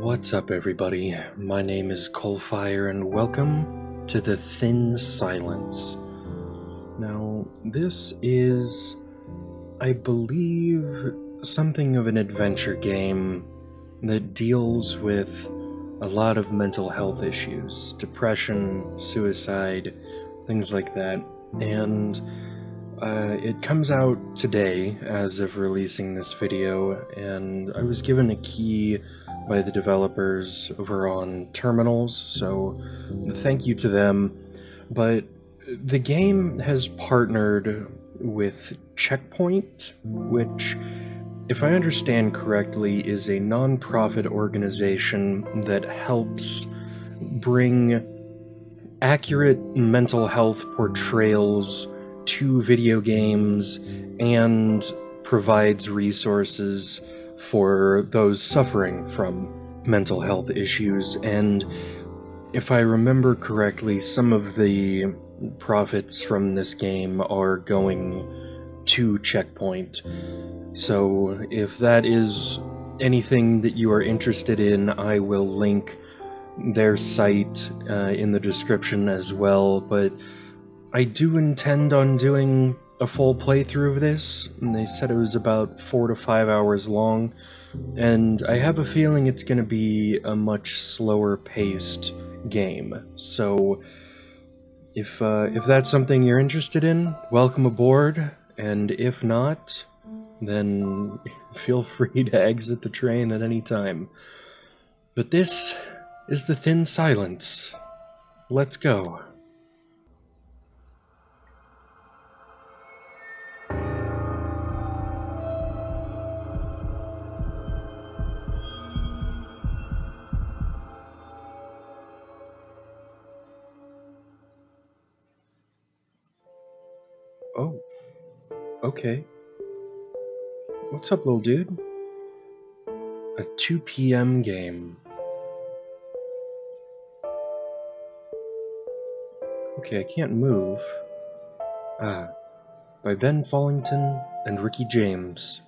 What's up, everybody? My name is CoalFire, and welcome to the Thin Silence. Now, this is, I believe, something of an adventure game that deals with a lot of mental health issues, depression, suicide, things like that, and it comes out today as of releasing this video, and I was given a key by the developers over on Terminals, so thank you to them. But the game has partnered with Checkpoint, which, if I understand correctly, is a non-profit organization that helps bring accurate mental health portrayals to video games and provides resources for those suffering from mental health issues. And if I remember correctly, some of the profits from this game are going to Checkpoint. So if that is anything that you are interested in, I will link their site in the description as well. But I do intend on doing a full playthrough of this, and they said it was about 4 to 5 hours long, and I have a feeling it's going to be a much slower paced game. So if that's something you're interested in, welcome aboard, and if not, then feel free to exit the train at any time. But this is the Thin Silence. Let's go. Oh, okay. What's up, little dude? A 2 p.m. game. Okay, I can't move. By Ben Follington and Ricky James.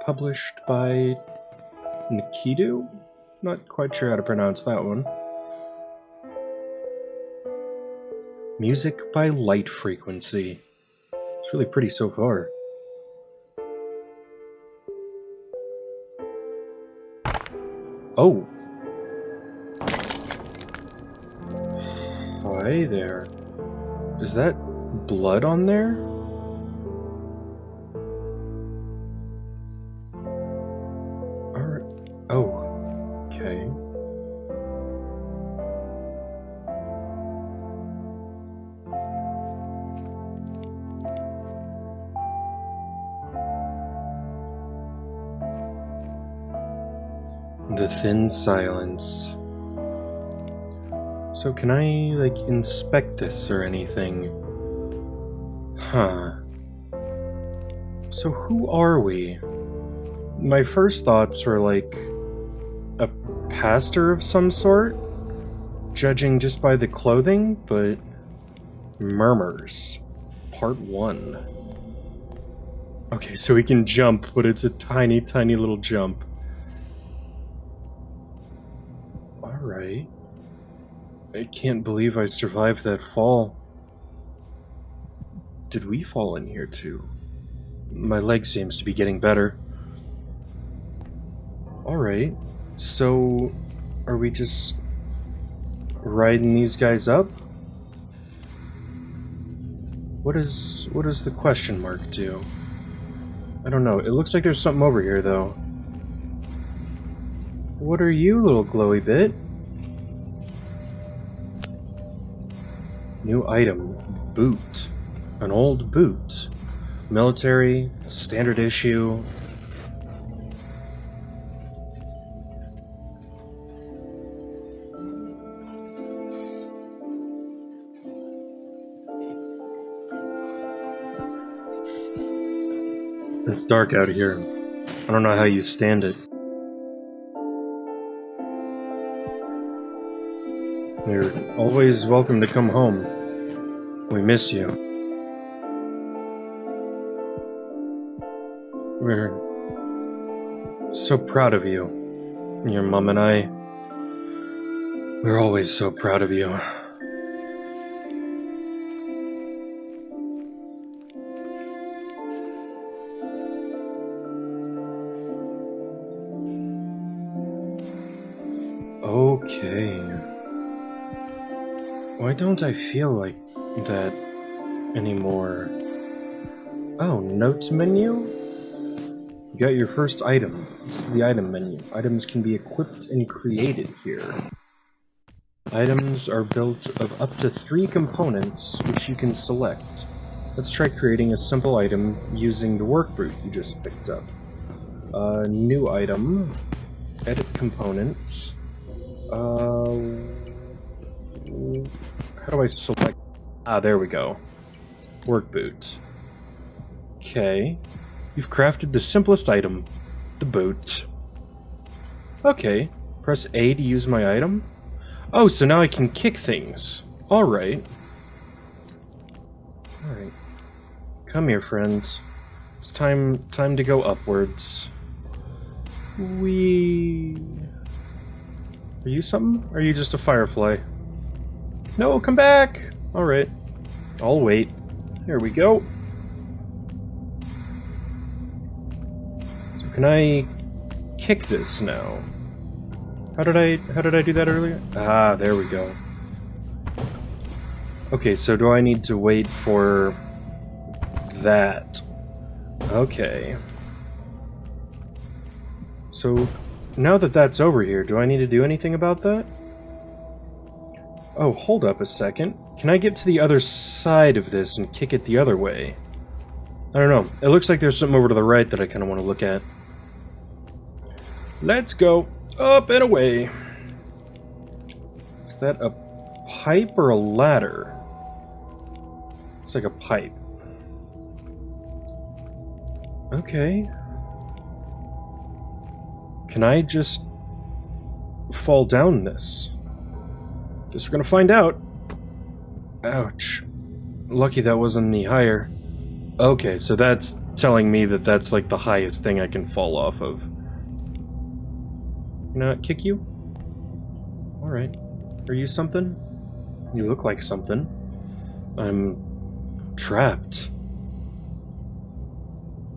Published by Nikidu? Not quite sure how to pronounce that one. Music by Light Frequency. It's really pretty so far. Oh! Hi there. Is that blood on there? Alright. Oh. Okay. The Thin Silence. So can I, inspect this or anything? Huh. So who are we? My first thoughts were a pastor of some sort, judging just by the clothing, but Murmurs, Part 1. Okay, so we can jump, but it's a tiny, tiny little jump. Alright. I can't believe I survived that fall. Did we fall in here too? My leg seems to be getting better. Alright, so are we just riding these guys up? What does the question mark do? I don't know. It looks like there's something over here though. What are you, little glowy bit? New item. Boot. An old boot. Military. Standard issue. It's dark out here. I don't know how you stand it. You're always welcome to come home. We miss you. We're so proud of you. Your mom and I, we're always so proud of you. Okay. Why don't I feel like that anymore? Oh, notes menu? You got your first item. This is the item menu. Items can be equipped and created here. Items are built of up to 3 components, which you can select. Let's try creating a simple item using the work boot you just picked up. New item. Edit component. How do I select? Ah, there we go. Work boot. Okay. You've crafted the simplest item, the boot. Okay. Press A to use my item. Oh, so now I can kick things. Alright. Alright. Come here, friends. It's time to go upwards. Whee. Are you something? Or are you just a firefly? No, come back! Alright. I'll wait. Here we go. So can I kick this now? How did I do that earlier? Ah, there we go. Okay, so do I need to wait for that? Okay. So now that that's over here, do I need to do anything about that? Oh, hold up a second. Can I get to the other side of this and kick it the other way? I don't know. It looks like there's something over to the right that I kind of want to look at. Let's go. Up and away. Is that a pipe or a ladder? It's like a pipe. Okay. Can I just fall down this? Guess we're gonna find out. Ouch. Lucky that wasn't any higher. Okay, so that's telling me that that's like the highest thing I can fall off of. Can I kick you? Alright. Are you something? You look like something. I'm trapped.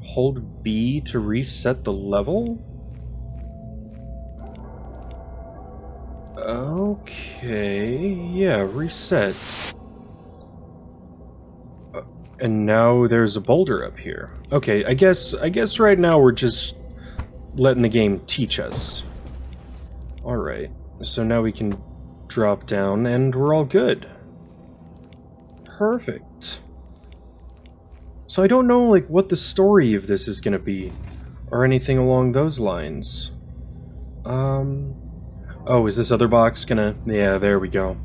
Hold B to reset the level? Okay, yeah, reset. And now there's a boulder up here. Okay, I guess right now we're just letting the game teach us. Alright, so now we can drop down and we're all good. Perfect. So I don't know like what the story of this is gonna be, or anything along those lines. Oh, is this other box gonna... Yeah, there we go.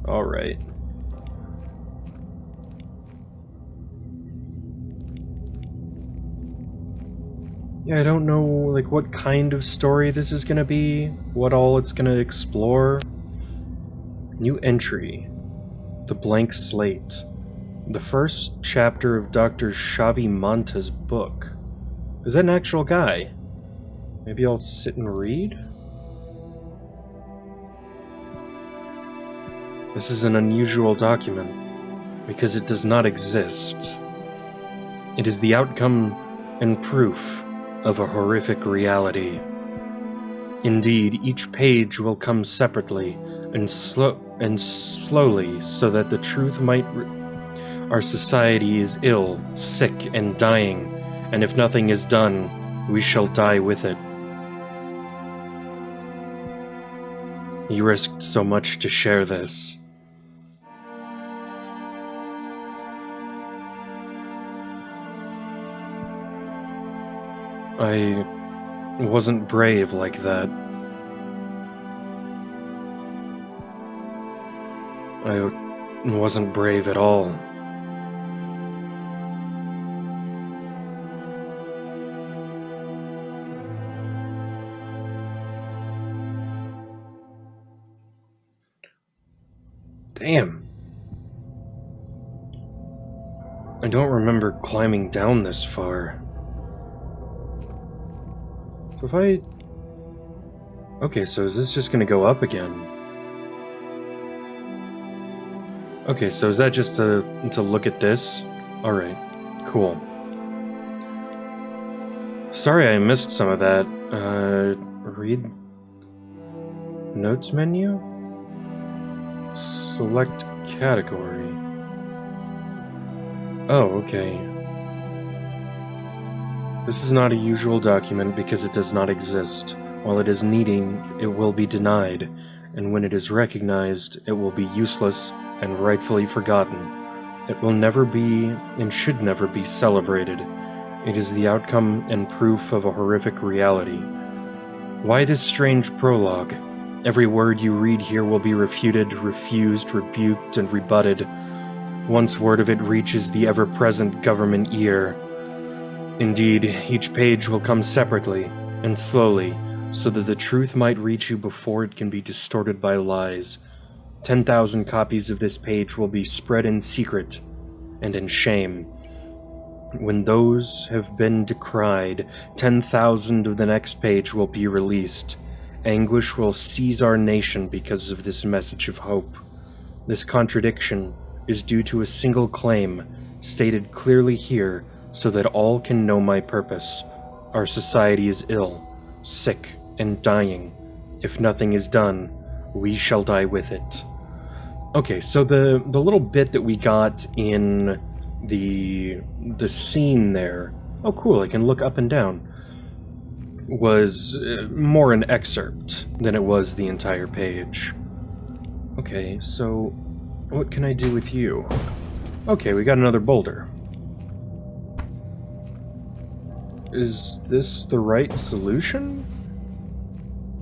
Alright. Yeah, I don't know, like, what kind of story this is gonna be, what all it's gonna explore. New entry. The Blank Slate. The first chapter of Dr. Xavi Manta's book. Is that an actual guy? Maybe I'll sit and read? This is an unusual document, because it does not exist. It is the outcome and proof of a horrific reality. Indeed, each page will come separately and slowly, so that the truth might... Our society is ill, sick, and dying, and if nothing is done, we shall die with it. He risked so much to share this. I wasn't brave like that. I wasn't brave at all. Damn. I don't remember climbing down this far. So if I... Okay, so is this just gonna go up again? Okay, so is that just to look at this? Alright, cool. Sorry I missed some of that. Read... Notes menu? Select category. Oh, okay. This is not a usual document because it does not exist. While it is needing, it will be denied, and when it is recognized, it will be useless and rightfully forgotten. It will never be, and should never be, celebrated. It is the outcome and proof of a horrific reality. Why this strange prologue? Every word you read here will be refuted, refused, rebuked, and rebutted. Once word of it reaches the ever-present government ear. Indeed, each page will come separately and slowly, so that the truth might reach you before it can be distorted by lies. 10,000 copies of this page will be spread in secret and in shame. When those have been decried, 10,000 of the next page will be released. Anguish will seize our nation because of this message of hope. This contradiction is due to a single claim, stated clearly here so that all can know my purpose. Our society is ill, sick, and dying. If nothing is done, we shall die with it. Okay, so the little bit that we got in the scene there, oh cool, I can look up and down, was more an excerpt than it was the entire page. Okay, so what can I do with you? Okay, we got another boulder. Is this the right solution?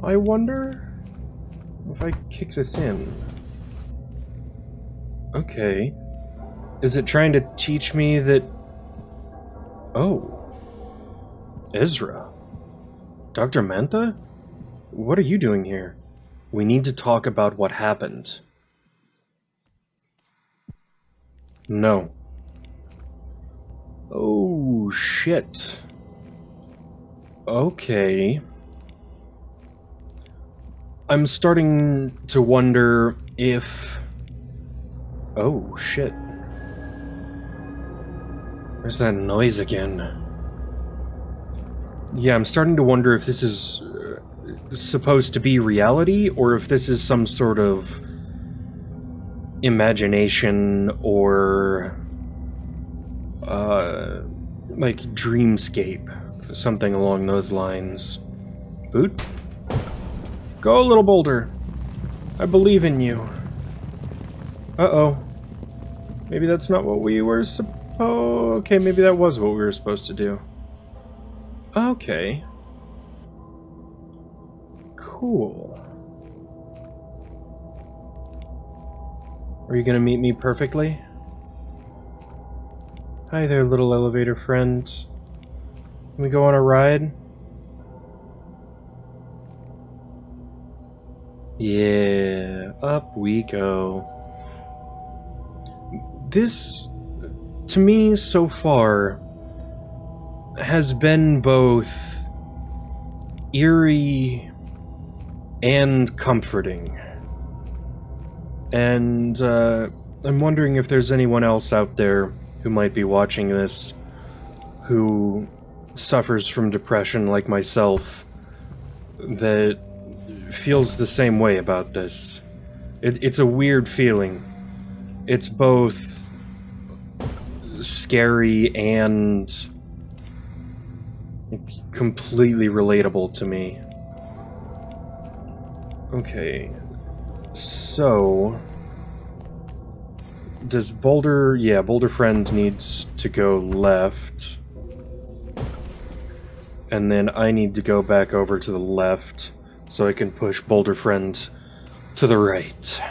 I wonder if I kick this in. Okay. Is it trying to teach me that... Oh. Ezra. Dr. Mantha? What are you doing here? We need to talk about what happened. No. Oh, shit. Okay. I'm starting to wonder if... Oh, shit. Where's that noise again? Yeah, I'm starting to wonder if this is supposed to be reality, or if this is some sort of imagination, or like dreamscape, something along those lines. Boot? Go, little boulder. I believe in you. Uh-oh. Maybe that's not what we were okay, maybe that was what we were supposed to do. Okay. Cool. Are you gonna meet me perfectly? Hi there, little elevator friend. Can we go on a ride? Yeah, up we go. This, to me, so far, has been both eerie and comforting. And I'm wondering if there's anyone else out there who might be watching this who suffers from depression like myself that feels the same way about this. It's a weird feeling. It's both scary and completely relatable to me. Okay, so does Boulder... Yeah, Boulder Friend needs to go left. And then I need to go back over to the left so I can push Boulder Friend to the right.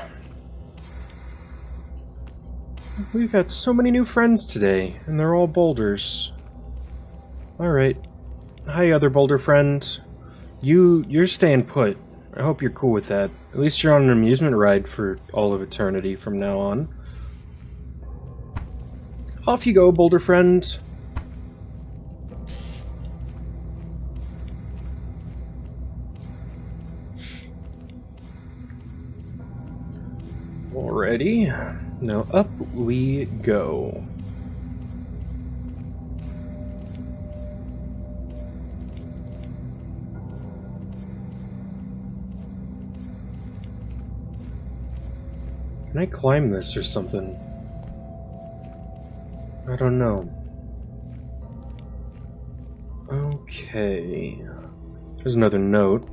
We've got so many new friends today, and they're all boulders. Alright. Hi, other boulder friend. You're staying put. I hope you're cool with that. At least you're on an amusement ride for all of eternity from now on. Off you go, boulder friend. Alrighty, now up we go. Can I climb this or something? I don't know. Okay. There's another note.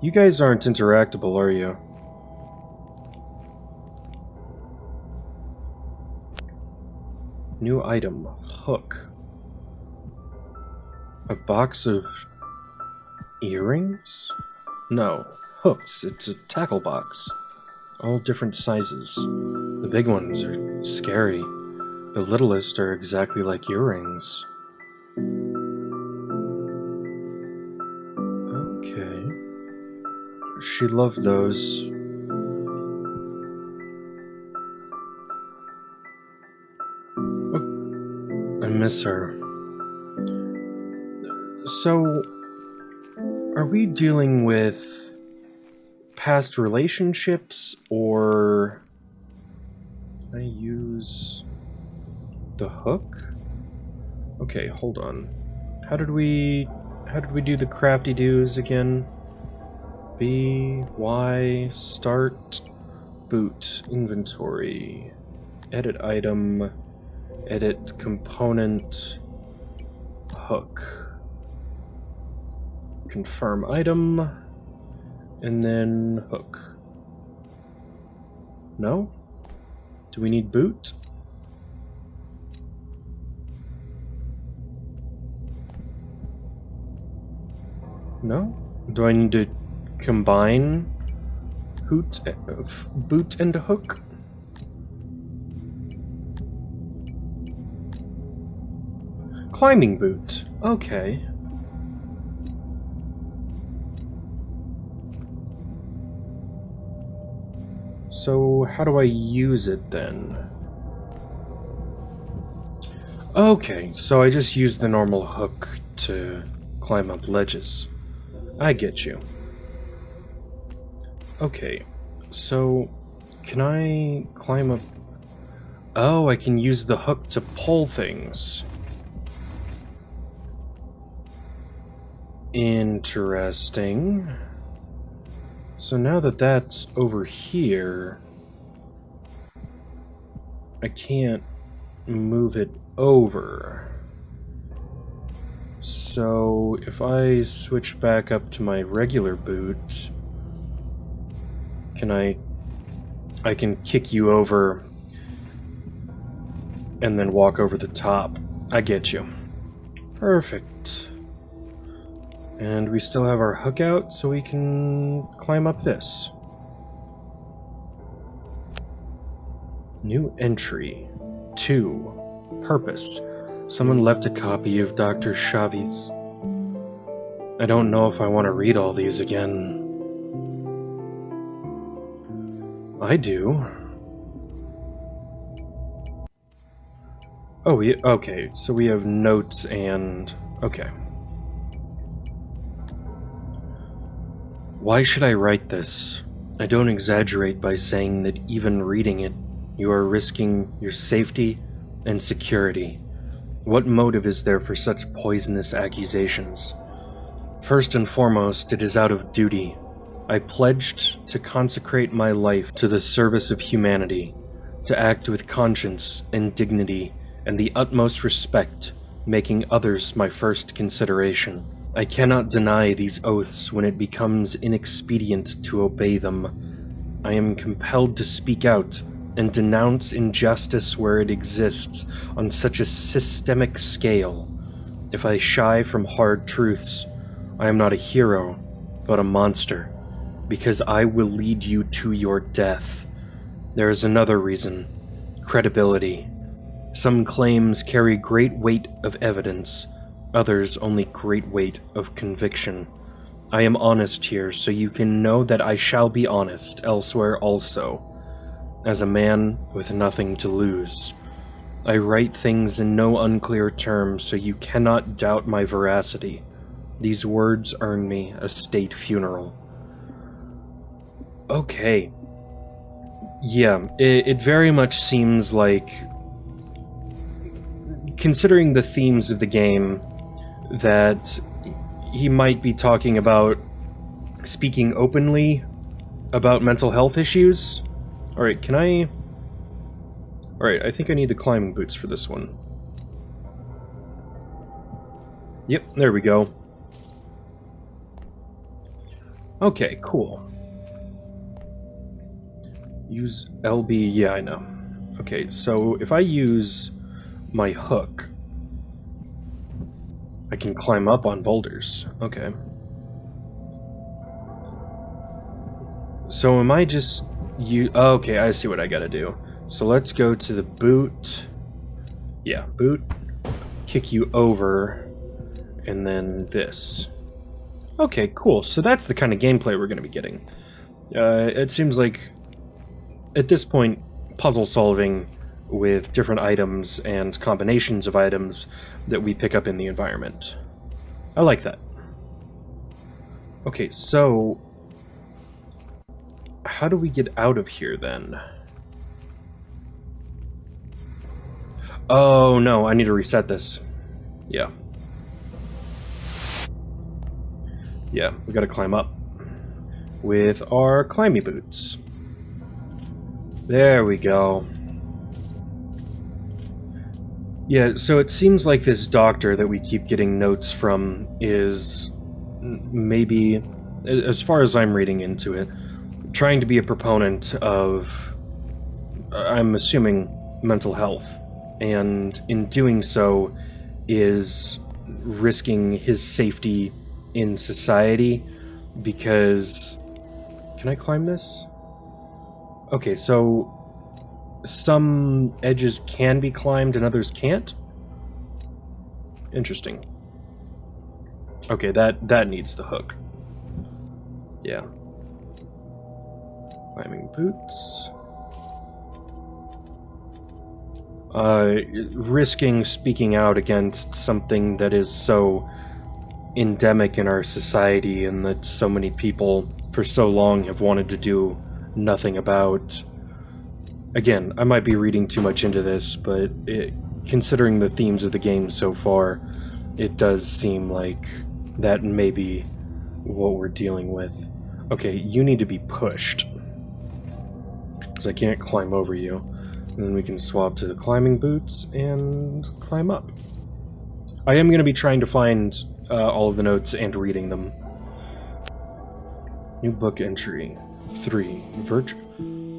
You guys aren't interactable, are you? New item. Hook. A box of earrings? No. Hooks. It's a tackle box. All different sizes. The big ones are scary. The littlest are exactly like earrings. Okay. She loved those. Oh, I miss her. So, are we dealing with past relationships, or can I use the hook? Okay, hold on. How did we do the crafty do's again? B, Y, start, boot, inventory, edit item, edit component, hook, confirm item, and then hook. No? Do we need boot? No? Do I need to combine boot and hook? Climbing boot. Okay. So how do I use it then? Okay, so I just use the normal hook to climb up ledges. I get you. Okay, so can I climb up? Oh, I can use the hook to pull things. Interesting. So now that that's over here, I can't move it over. So if I switch back up to my regular boot, I can kick you over and then walk over the top. I get you. Perfect. And we still have our hook out, so we can climb up this. New entry. 2. Purpose. Someone left a copy of Dr. Xavi's. I don't know if I want to read all these again. I do. Oh, okay, so we have notes and... okay. Why should I write this? I don't exaggerate by saying that even reading it, you are risking your safety and security. What motive is there for such poisonous accusations? First and foremost, it is out of duty. I pledged to consecrate my life to the service of humanity, to act with conscience and dignity and the utmost respect, making others my first consideration. I cannot deny these oaths when it becomes inexpedient to obey them. I am compelled to speak out and denounce injustice where it exists on such a systemic scale. If I shy from hard truths, I am not a hero, but a monster, because I will lead you to your death. There is another reason: credibility. Some claims carry great weight of evidence, others only great weight of conviction. I am honest here, so you can know that I shall be honest elsewhere also. As a man with nothing to lose, I write things in no unclear terms, so you cannot doubt my veracity. These words earn me a state funeral. Okay. Yeah, it very much seems like, considering the themes of the game, that he might be talking about speaking openly about mental health issues. Alright, can I... Alright, I think I need the climbing boots for this one. Yep, there we go. Okay, cool. Use LB, yeah, I know. Okay, so if I use my hook, I can climb up on boulders. Okay. So am I just... okay, I see what I gotta do. So let's go to the boot. Yeah, boot. Kick you over. And then this. Okay, cool. So that's the kind of gameplay we're gonna be getting. It seems like, at this point, puzzle solving with different items and combinations of items that we pick up in the environment. I like that. Okay, so how do we get out of here then? Oh no, I need to reset this. Yeah. Yeah, we gotta climb up with our climby boots. There we go. Yeah, so it seems like this doctor that we keep getting notes from is maybe, as far as I'm reading into it, trying to be a proponent of, I'm assuming, mental health. And in doing so is risking his safety in society because... Can I climb this? Okay, so some edges can be climbed and others can't? Interesting. Okay, that needs the hook. Yeah. Climbing boots. Risking speaking out against something that is so endemic in our society and that so many people for so long have wanted to do nothing about. Again, I might be reading too much into this, but considering the themes of the game so far, it does seem like that may be what we're dealing with. Okay, you need to be pushed, because I can't climb over you. And then we can swap to the climbing boots and climb up. I am going to be trying to find all of the notes and reading them. New book entry 3.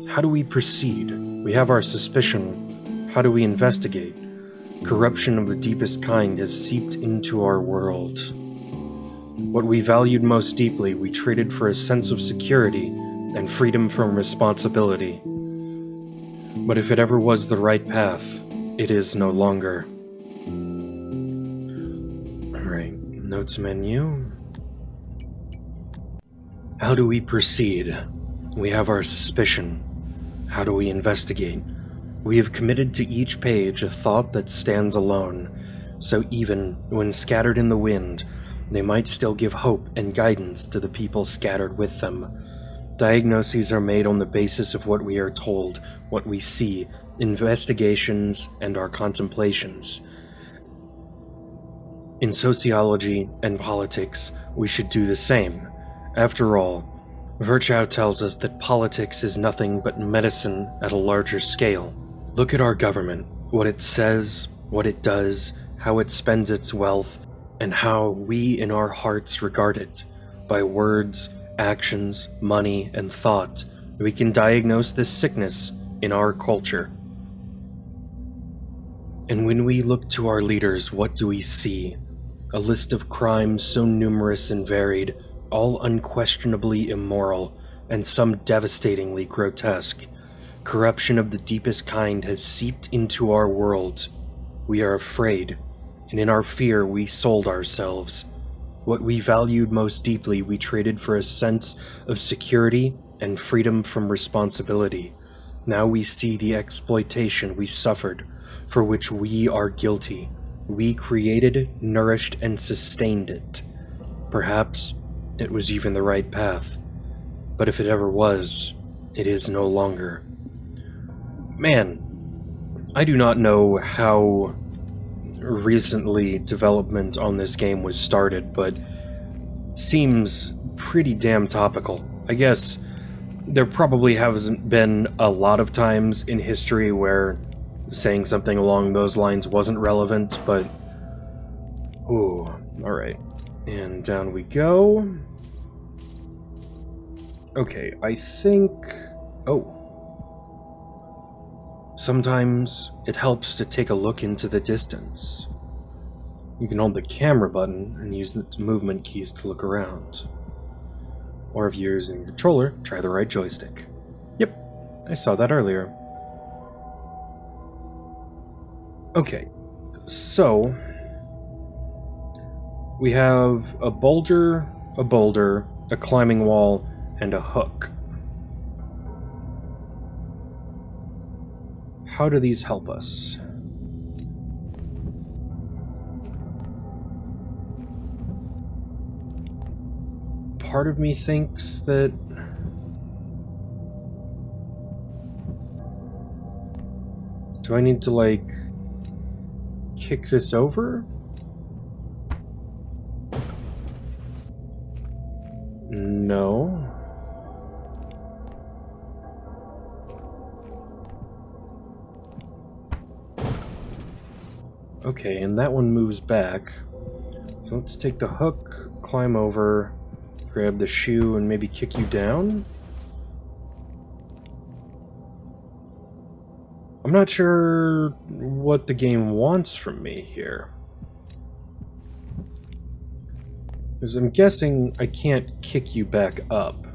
How do we proceed? We have our suspicion. How do we investigate? Corruption of the deepest kind has seeped into our world. What we valued most deeply, we traded for a sense of security and freedom from responsibility. But if it ever was the right path, it is no longer. Alright, notes menu. How do we proceed? We have our suspicion. How do we investigate? We have committed to each page a thought that stands alone, so even when scattered in the wind, they might still give hope and guidance to the people scattered with them. Diagnoses are made on the basis of what we are told, what we see, investigations, and our contemplations. In sociology and politics, we should do the same. After all, Virchow tells us that politics is nothing but medicine at a larger scale. Look at our government, what it says, what it does, how it spends its wealth, and how we in our hearts regard it. By words, actions, money, and thought, we can diagnose this sickness in our culture. And when we look to our leaders, what do we see? A list of crimes so numerous and varied, all unquestionably immoral, and some devastatingly grotesque. Corruption of the deepest kind has seeped into our world. We are afraid, and in our fear we sold ourselves. What we valued most deeply we traded for a sense of security and freedom from responsibility. Now we see the exploitation we suffered, for which we are guilty. We created, nourished, and sustained it. Perhaps it was even the right path. But if it ever was, it is no longer. Man, I do not know how recently development on this game was started, but seems pretty damn topical. I guess there probably hasn't been a lot of times in history where saying something along those lines wasn't relevant, but... Ooh, alright. And down we go. Okay, I think... Oh. Sometimes it helps to take a look into the distance. You can hold the camera button and use the movement keys to look around. Or if you're using a controller, try the right joystick. Yep, I saw that earlier. Okay, so... we have a boulder, a climbing wall, and a hook. How do these help us? Part of me thinks that... do I need to, like, kick this over? No. Okay, and that one moves back. So let's take the hook, climb over, grab the shoe, and maybe kick you down? I'm not sure what the game wants from me here. Because I'm guessing I can't kick you back up.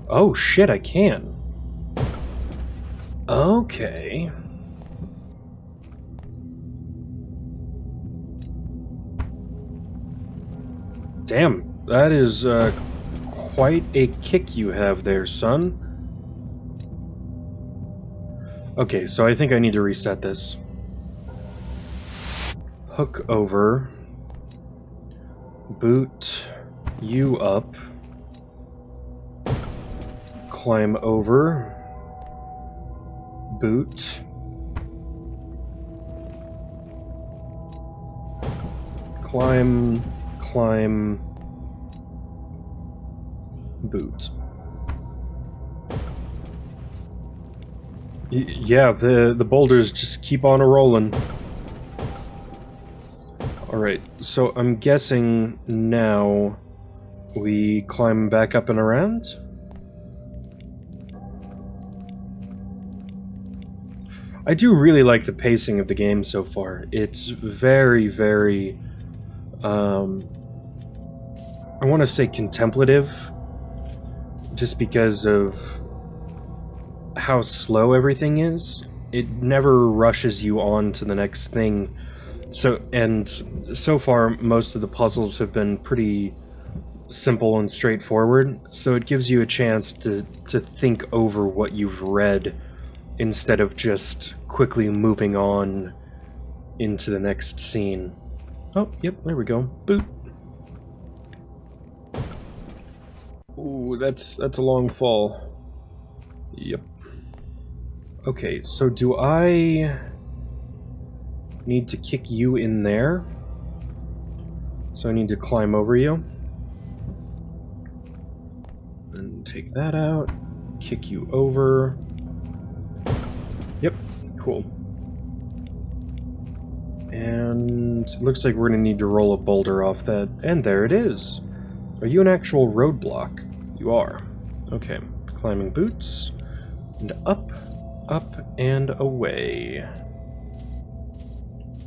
Oh shit, I can. Okay. Damn, that is quite a kick you have there, son. Okay, so I think I need to reset this. Hook over. Boot you up. Climb over. Boot. Climb, boot. Yeah, the boulders just keep on a-rolling. Alright, so I'm guessing now we climb back up and around? I do really like the pacing of the game so far. It's very, very... I want to say contemplative, just because of how slow everything is. It never rushes you on to the next thing. So far, most of the puzzles have been pretty simple and straightforward, so it gives you a chance to think over what you've read instead of just quickly moving on into the next scene. Oh, yep, there we go. Boot. Ooh, that's a long fall. Yep. Okay, so do I need to kick you in there? So I need to climb over you. And take that out. Kick you over. Yep, cool. And it looks like we're gonna need to roll a boulder off that. And there it is. Are you an actual roadblock? You are. Okay. Climbing boots. And up, and away.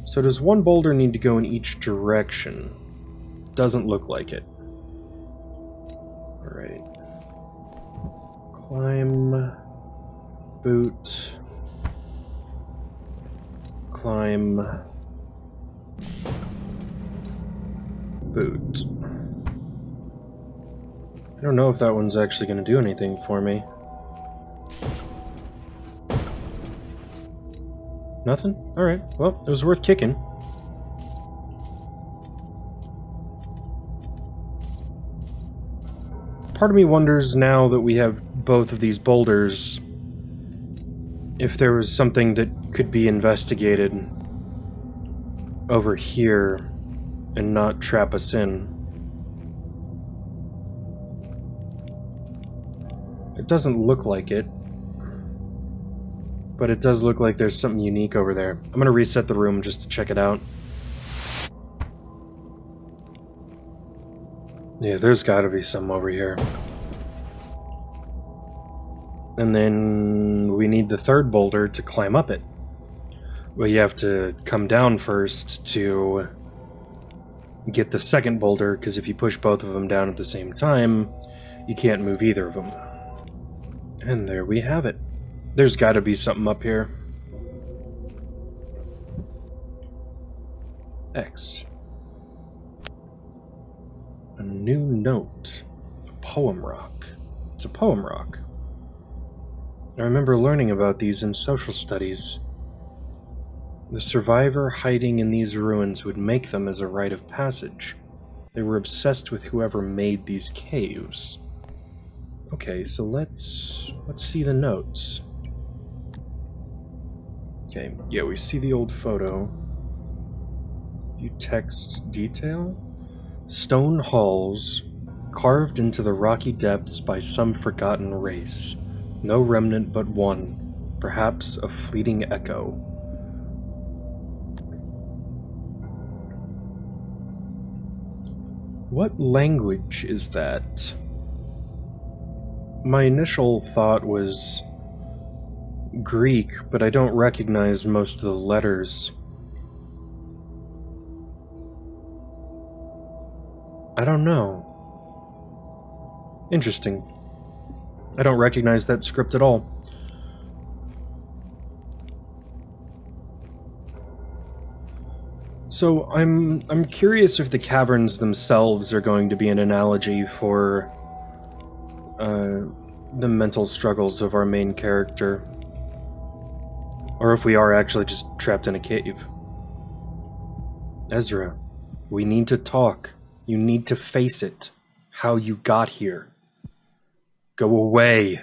So does one boulder need to go in each direction? Doesn't look like it. Alright. Climb. Boot. Climb. Boot. I don't know if that one's actually going to do anything for me. Nothing? Alright, well, it was worth kicking. Part of me wonders now that we have both of these boulders, if there was something that could be investigated over here and not trap us in. It doesn't look like it, but it does look like there's something unique over there. I'm gonna reset the room just to check it out. Yeah, there's gotta be some over here. And then we need the third boulder to climb up it. Well, you have to come down first to get the second boulder, because if you push both of them down at the same time, you can't move either of them. And there we have it. There's gotta be something up here. X. A new note. A poem rock. It's a poem rock. I remember learning about these in social studies. The survivor hiding in these ruins would make them as a rite of passage. They were obsessed with whoever made these caves. Okay, so let's see the notes. Okay, yeah, we see the old photo. View text detail. Stone halls, carved into the rocky depths by some forgotten race. No remnant but one, perhaps a fleeting echo. What language is that? My initial thought was Greek, but I don't recognize most of the letters. I don't know. Interesting. I don't recognize that script at all. So I'm curious if the caverns themselves are going to be an analogy for the mental struggles of our main character, or if we are actually just trapped in a cave. Ezra, we need to talk. You need to face it. How you got here. Go away.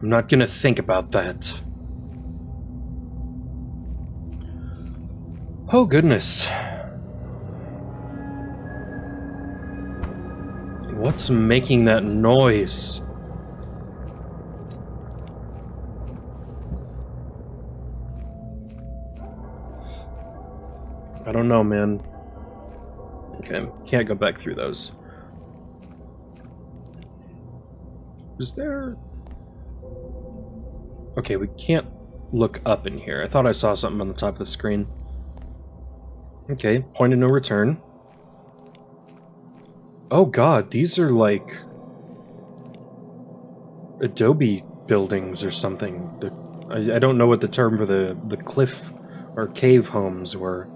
I'm not gonna think about that. Oh, goodness. What's making that noise? I don't know, man. Okay, can't go back through those. Is there... Okay, we can't look up in here. I thought I saw something on the top of the screen. Okay, point of no return. Oh god, these are like adobe buildings or something. I don't know what the term for the cliff or cave homes were.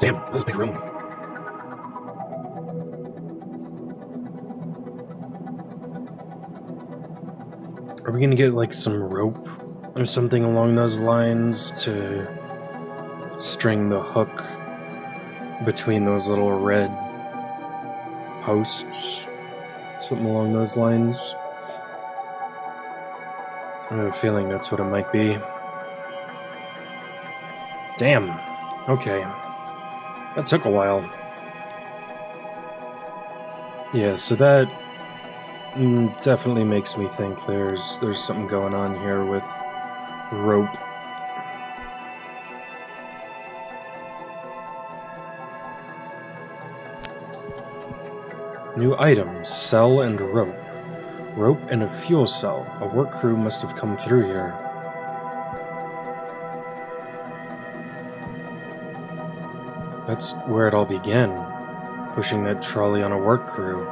Damn, this is a big room. Are we gonna get like some rope or something along those lines to string the hook between those little red posts? Something along those lines. I have a feeling that's what it might be. Damn. Okay. That took a while. Yeah, so that definitely makes me think there's something going on here with rope. New items, cell and rope. Rope and a fuel cell. A work crew must have come through here. That's where it all began. Pushing that trolley on a work crew.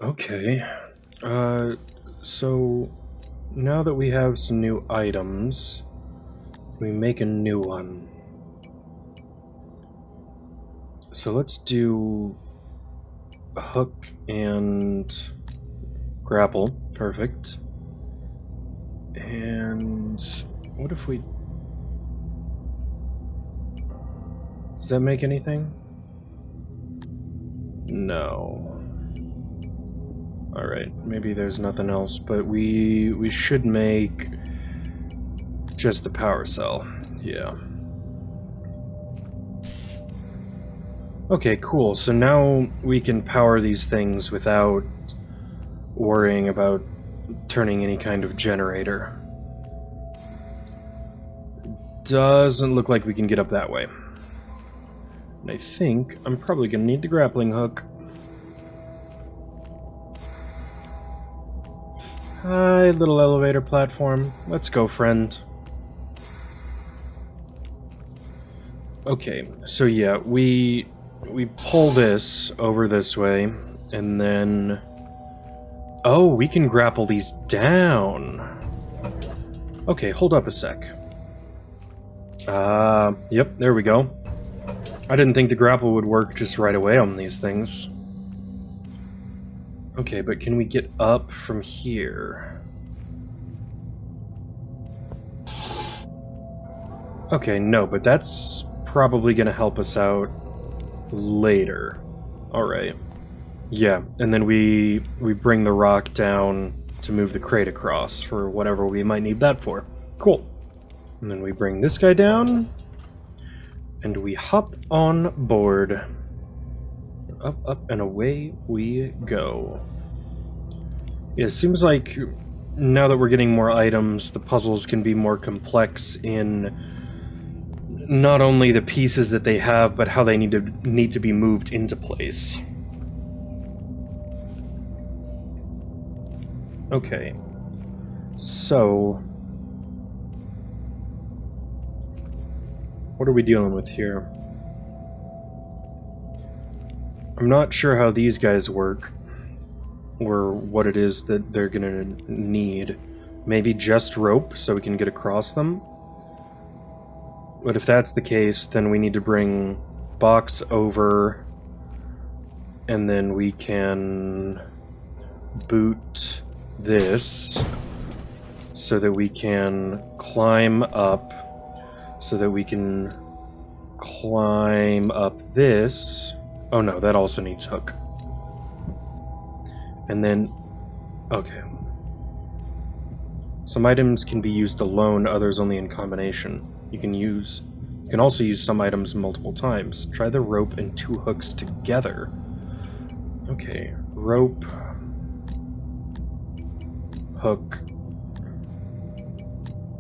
Okay, so now that we have some new items, we make a new one. So let's do a hook and grapple, perfect. And what if we... Does that make anything? No. Alright, maybe there's nothing else, but we should make just the power cell. Yeah. Okay, cool. So now we can power these things without worrying about turning any kind of generator. Doesn't look like we can get up that way. And I think I'm probably gonna need the grappling hook. Hi, little elevator platform. Let's go, friend. Okay, so yeah, we pull this over this way, and then... Oh, we can grapple these down. Okay, hold up a sec. Yep, there we go. I didn't think the grapple would work just right away on these things. Okay, but can we get up from here? Okay, no, but that's probably gonna help us out later. Alright. Yeah, and then we bring the rock down to move the crate across for whatever we might need that for. Cool. And then we bring this guy down, and we hop on board. Up, up, and away we go. Yeah, it seems like now that we're getting more items, the puzzles can be more complex in not only the pieces that they have, but how they need to be moved into place. Okay, so what are we dealing with here? I'm not sure how these guys work, or what it is that they're gonna need. Maybe just rope so we can get across them? But if that's the case, then we need to bring box over, and then we can boot this so that we can climb up, so that we can climb up this. Oh no, that also needs hook. And then, okay. Some items can be used alone, others only in combination. You can also use some items multiple times. Try the rope and 2 hooks together. Okay, rope, hook,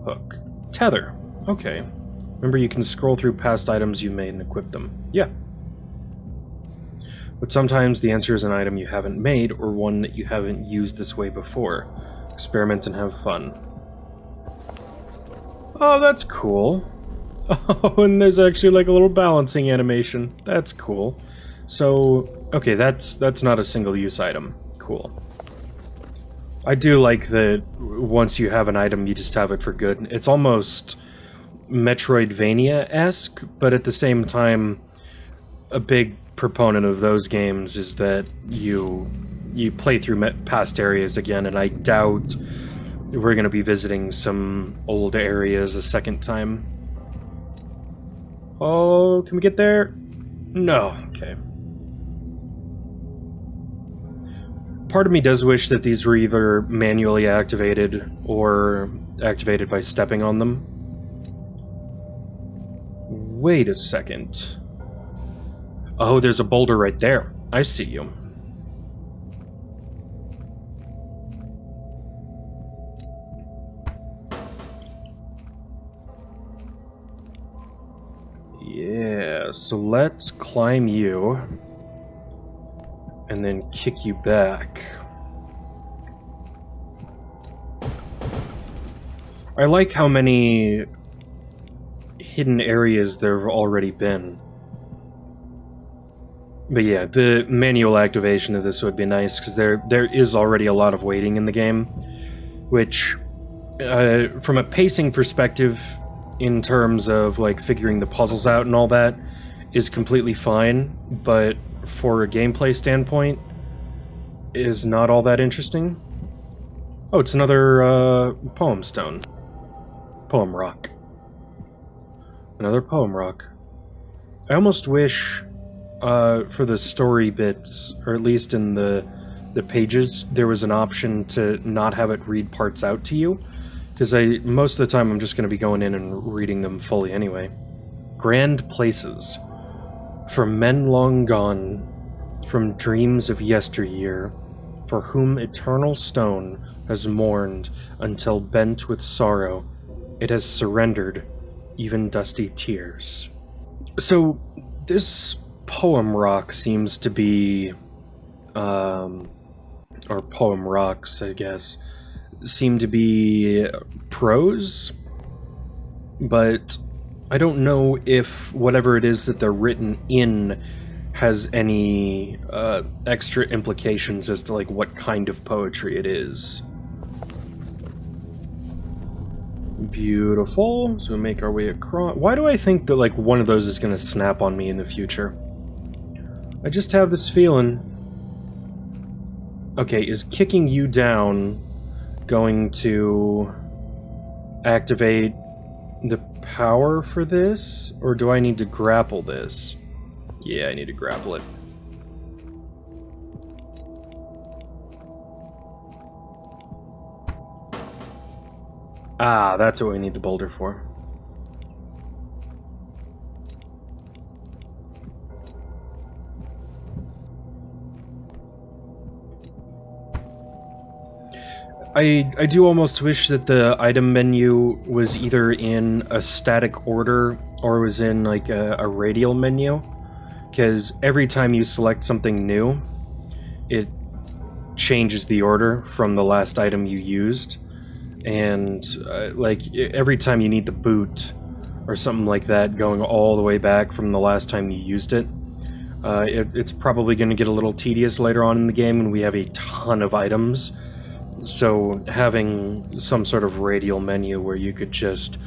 hook. Tether. Okay. Remember, you can scroll through past items you made and equip them. Yeah. But sometimes the answer is an item you haven't made, or one that you haven't used this way before. Experiment and have fun. Oh, that's cool. Oh, and there's actually like a little balancing animation. That's cool. So, okay, that's not a single-use item. Cool. I do like that once you have an item, you just have it for good. It's almost Metroidvania-esque, but at the same time, a big proponent of those games is that you play through past areas again, and I doubt we're going to be visiting some old areas a second time. Oh, can we get there? No. Okay. Part of me does wish that these were either manually activated or activated by stepping on them. Wait a second. Oh, there's a boulder right there. I see you. Yeah, so let's climb you and then kick you back. I like how many hidden areas there have already been. But yeah, the manual activation of this would be nice, because there is already a lot of waiting in the game, which, from a pacing perspective, in terms of like figuring the puzzles out and all that, is completely fine, but for a gameplay standpoint, is not all that interesting. Oh, it's another poem stone. Poem rock. Another poem rock. I almost wish, for the story bits, or at least in the pages, there was an option to not have it read parts out to you, because most of the time I'm just going to be going in and reading them fully anyway. Grand places. From men long gone, from dreams of yesteryear, for whom eternal stone has mourned until bent with sorrow, it has surrendered even dusty tears. So, this poem rock seems to be, or poem rocks, I guess, seem to be prose, but I don't know if whatever it is that they're written in has any extra implications as to like what kind of poetry it is. Beautiful. So we make our way across. Why do I think that like one of those is going to snap on me in the future? I just have this feeling. Okay, is kicking you down going to activate the power for this? Or do I need to grapple this? Yeah, I need to grapple it. Ah, that's what we need the boulder for. I do almost wish that the item menu was either in a static order or was in like a radial menu, because every time you select something new, it changes the order from the last item you used. And like every time you need the boot or something like that, going all the way back from the last time you used it, it's probably going to get a little tedious later on in the game when we have a ton of items. So having some sort of radial menu where you could just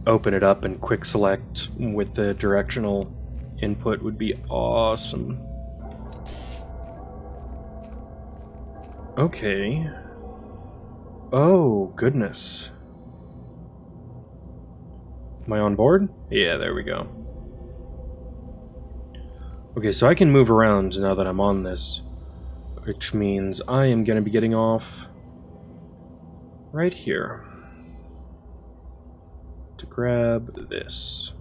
open it up and quick select with the directional input would be awesome. Okay. Oh, goodness. Am I on board? Yeah, there we go. Okay, so I can move around now that I'm on this, which means I am going to be getting off right here to grab this.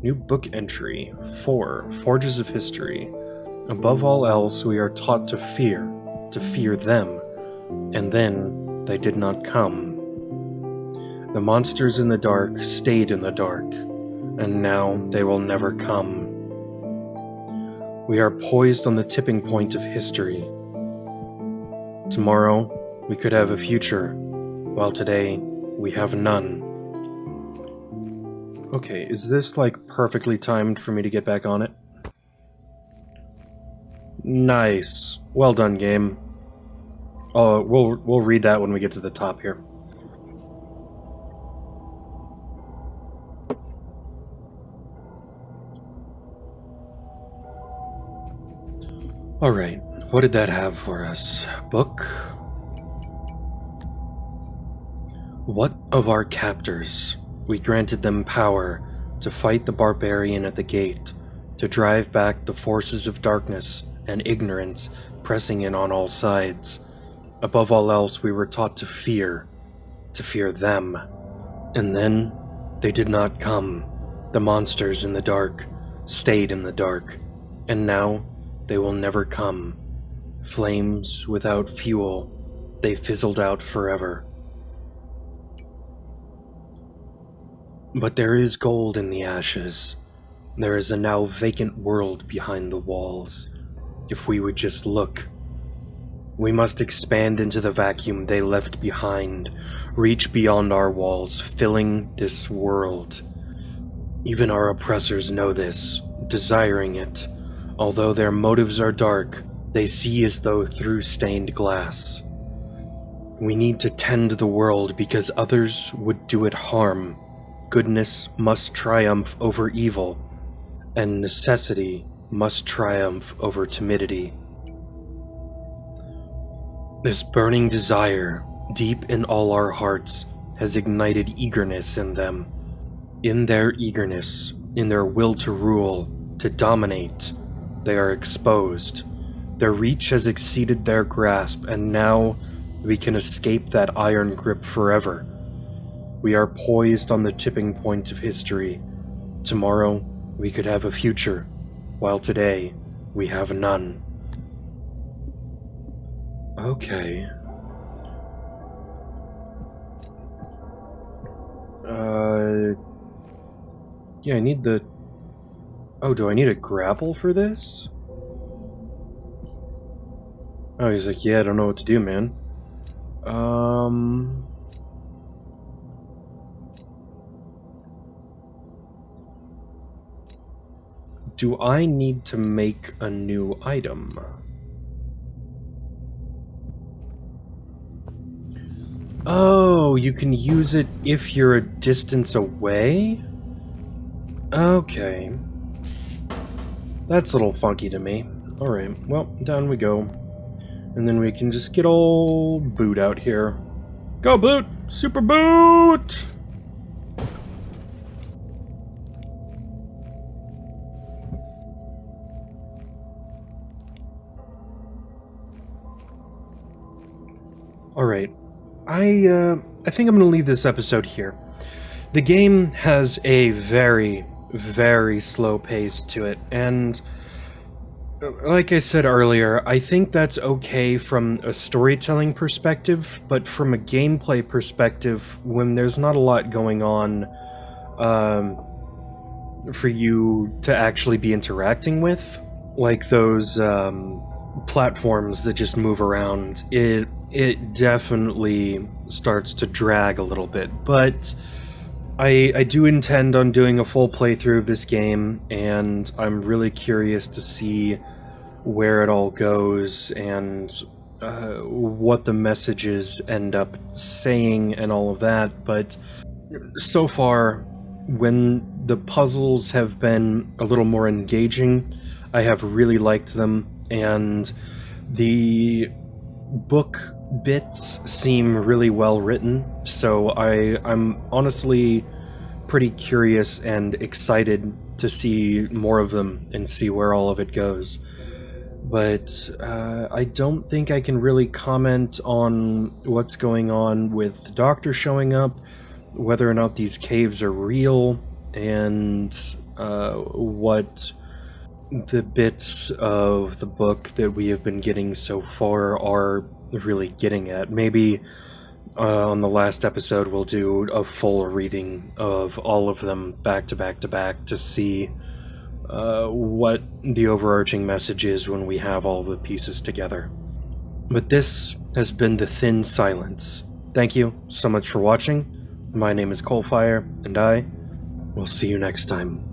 New book entry 4, Forges of History. Above all else, we are taught to fear them, and then they did not come. The monsters in the dark stayed in the dark, and now they will never come. We are poised on the tipping point of history. Tomorrow, we could have a future, while today, we have none. Okay, is this, like, perfectly timed for me to get back on it? Nice. Well done, game. Oh, we'll read that when we get to the top here. Alright, what did that have for us? Book? What of our captors? We granted them power to fight the barbarian at the gate, to drive back the forces of darkness and ignorance pressing in on all sides. Above all else, we were taught to fear them. And then, they did not come. The monsters in the dark stayed in the dark, and now they will never come. Flames without fuel, they fizzled out forever. But there is gold in the ashes. There is a now vacant world behind the walls. If we would just look. We must expand into the vacuum they left behind, reach beyond our walls, filling this world. Even our oppressors know this, desiring it. Although their motives are dark, they see as though through stained glass. We need to tend the world because others would do it harm. Goodness must triumph over evil, and necessity must triumph over timidity. This burning desire, deep in all our hearts, has ignited eagerness in them. In their eagerness, in their will to rule, to dominate, they are exposed. Their reach has exceeded their grasp, and now we can escape that iron grip forever. We are poised on the tipping point of history. Tomorrow, we could have a future, while today, we have none. Okay. Yeah, I need the... Oh, do I need a grapple for this? Oh, he's like, yeah, I don't know what to do, man. Do I need to make a new item? Oh, you can use it if you're a distance away? Okay. That's a little funky to me. Alright, well, down we go. And then we can just get old Boot out here. Go, Boot! Super Boot! Alright. I think I'm going to leave this episode here. The game has a very, very slow pace to it, and like I said earlier, I think that's okay from a storytelling perspective, but from a gameplay perspective, when there's not a lot going on for you to actually be interacting with, like those platforms that just move around, it definitely starts to drag a little bit, but I do intend on doing a full playthrough of this game, and I'm really curious to see where it all goes and what the messages end up saying and all of that. But so far, when the puzzles have been a little more engaging, I have really liked them, and the book bits seem really well written, so I'm honestly pretty curious and excited to see more of them and see where all of it goes. But I don't think I can really comment on what's going on with the doctor showing up, whether or not these caves are real, and what the bits of the book that we have been getting so far are really getting at. Maybe on the last episode we'll do a full reading of all of them back to back to back to see what the overarching message is when we have all the pieces together. But this has been The Thin Silence. Thank you so much for watching. My name is CoalFire, and I We'll see you next time.